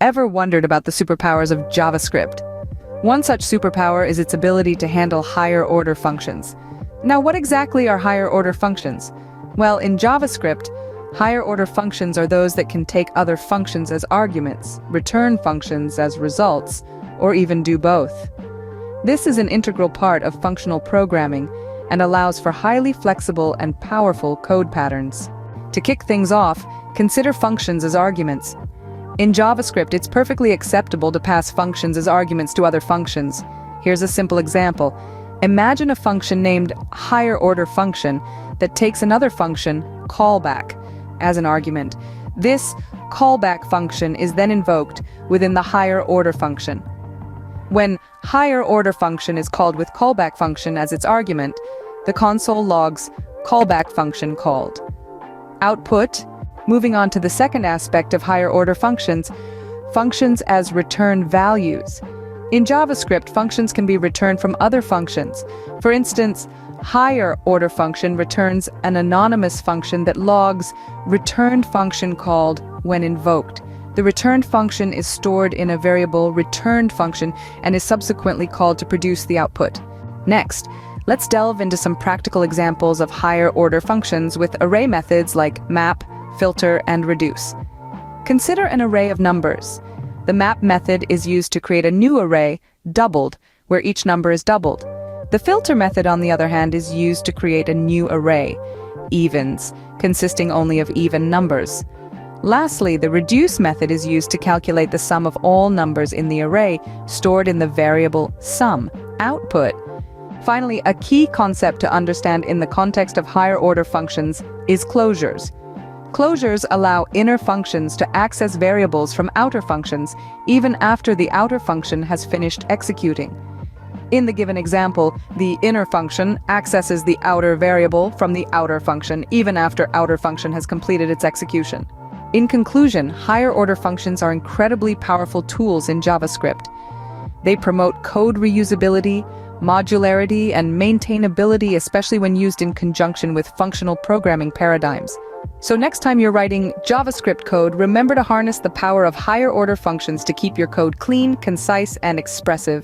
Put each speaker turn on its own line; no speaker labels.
ever wondered about the superpowers of JavaScript? One such superpower is its ability to handle higher-order functions. Now, what exactly are higher-order functions? Well, in JavaScript, higher-order functions are those that can take other functions as arguments, return functions as results, or even do both. This is an integral part of functional programming and allows for highly flexible and powerful code patterns. To kick things off, consider functions as arguments. In JavaScript, it's perfectly acceptable to pass functions as arguments to other functions. Here's a simple example. Imagine a function named higherOrderFunction that takes another function, callback, as an argument. This callback function is then invoked within the higherOrderFunction. When higherOrderFunction is called with callbackFunction as its argument, the console logs callbackFunction called. Output. Moving on to the second aspect of higher-order functions, functions as return values. In JavaScript, functions can be returned from other functions. For instance, higherOrderFunction returns an anonymous function that logs returnedFunction called when invoked. The returned function is stored in a variable returnedFunction and is subsequently called to produce the output. Next, let's delve into some practical examples of higher-order functions with array methods like map, filter, and reduce. Consider an array of numbers. The map method is used to create a new array, doubled, where each number is doubled. The filter method, on the other hand, is used to create a new array, evens, consisting only of even numbers. Lastly, the reduce method is used to calculate the sum of all numbers in the array, stored in the variable sum, output. Finally, a key concept to understand in the context of higher-order functions is closures. Closures allow inner functions to access variables from outer functions, even after the outer function has finished executing. In the given example, the inner function accesses the outer variable from the outer function, even after outer function has completed its execution. In conclusion, higher-order functions are incredibly powerful tools in JavaScript. They promote code reusability, modularity, and maintainability, especially when used in conjunction with functional programming paradigms. So next time you're writing JavaScript code, remember to harness the power of higher-order functions to keep your code clean, concise, and expressive.